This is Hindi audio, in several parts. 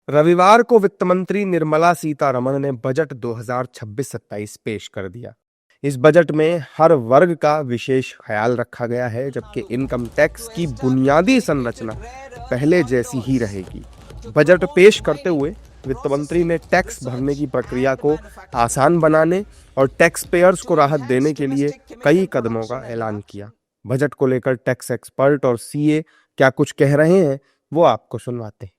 रविवार को वित्त मंत्री निर्मला सीतारमण ने बजट 2026-27 पेश कर दिया। इस बजट में हर वर्ग का विशेष ख्याल रखा गया है, जबकि इनकम टैक्स की बुनियादी संरचना पहले जैसी ही रहेगी। बजट पेश करते हुए वित्त मंत्री ने टैक्स भरने की प्रक्रिया को आसान बनाने और टैक्स पेयर्स को राहत देने के लिए कई कदमों का ऐलान किया। बजट को लेकर टैक्स एक्सपर्ट और सीए क्या कुछ कह रहे हैं, वो आपको सुनवाते हैं।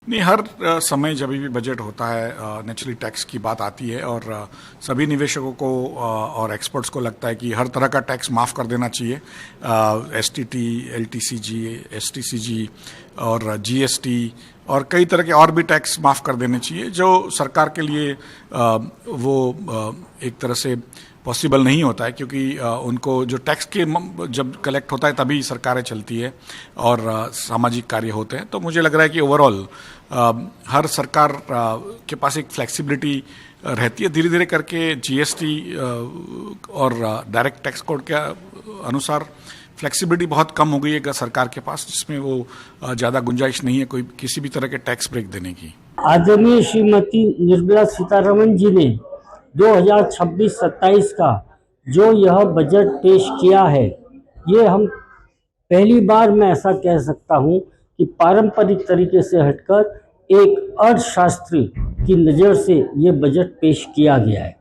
नहीं, हर समय जब भी बजट होता है नेचुरली टैक्स की बात आती है और सभी निवेशकों को और एक्सपर्ट्स को लगता है कि हर तरह का टैक्स माफ़ कर देना चाहिए। एसटीटी, एलटीसीजी, एसटीसीजी और जीएसटी और कई तरह के और भी टैक्स माफ़ कर देने चाहिए, जो सरकार के लिए वो एक तरह से पॉसिबल नहीं होता है, क्योंकि उनको जो टैक्स के जब कलेक्ट होता है तभी सरकारें चलती है और सामाजिक कार्य होते हैं। तो मुझे लग रहा है कि ओवरऑल हर सरकार के पास एक फ्लेक्सिबिलिटी रहती है। धीरे धीरे करके जीएसटी और डायरेक्ट टैक्स कोड के अनुसार फ्लेक्सिबिलिटी बहुत कम हो गई है सरकार के पास, जिसमें वो ज़्यादा गुंजाइश नहीं है कोई किसी भी तरह के टैक्स ब्रेक देने की। आदरणीय श्रीमती निर्मला सीतारमण जी ने 2026-27 का जो यह बजट पेश किया है, ये हम पहली बार मैं ऐसा कह सकता हूँ कि पारंपरिक तरीके से हटकर एक अर्थशास्त्री की नज़र से ये बजट पेश किया गया है।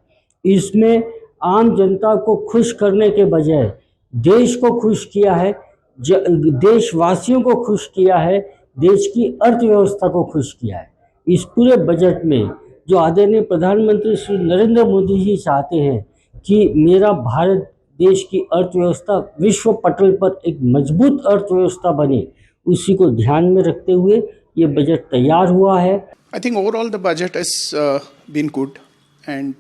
इसमें आम जनता को खुश करने के बजाय देश को खुश किया है, देशवासियों को खुश किया है, देश की अर्थव्यवस्था को खुश किया है। इस पूरे बजट में जो आदरणीय प्रधानमंत्री श्री नरेंद्र मोदी जी चाहते हैं कि मेरा भारत देश की अर्थव्यवस्था विश्व पटल पर एक मजबूत अर्थव्यवस्था बने, उसी को ध्यान में रखते हुए ये बजट तैयार हुआ है। I think overall the budget has been good, and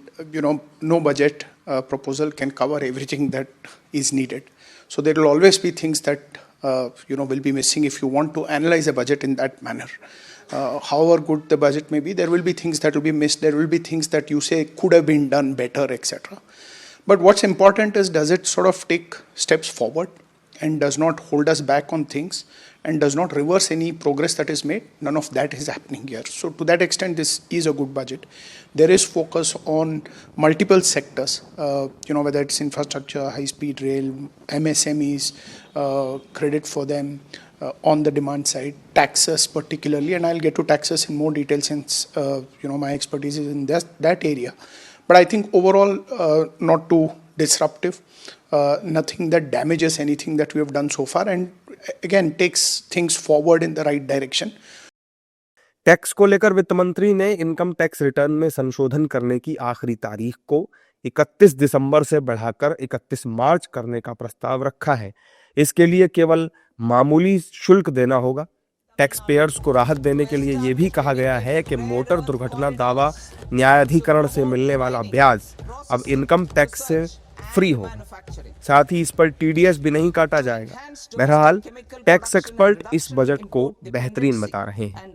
no budget proposal can cover everything that is needed. So there will always be things that will be missing if you want to analyze a budget in that manner. However good the budget may be, there will be things that will be missed. There will be things that you say could have been done better, etc. But what's important is, does it sort of take steps forward and does not hold us back on things and does not reverse any progress that is made? None of that is happening here. So to that extent, this is a good budget. There is focus on multiple sectors, whether it's infrastructure, high-speed rail, MSMEs, credit for them, on the demand side, taxes particularly, and I'll get to taxes in more detail since my expertise is in that area. But I think overall not too disruptive, nothing that damages anything that we have done so far, and again takes things forward in the right direction. Tax को लेकर वित्त मंत्री ने इनकम टैक्स रिटर्न में संशोधन करने की आखिरी तारीख को 31 दिसंबर से बढ़ाकर 31 मार्च करने का प्रस्ताव रखा है। इसके लिए केवल मामूली शुल्क देना होगा। टैक्स पेयर्स को राहत देने के लिए यह भी कहा गया है कि मोटर दुर्घटना दावा न्यायाधिकरण से मिलने वाला ब्याज अब इनकम टैक्स से फ्री होगा। साथ ही इस पर टीडीएस भी नहीं काटा जाएगा। बहरहाल टैक्स एक्सपर्ट इस बजट को बेहतरीन बता रहे हैं।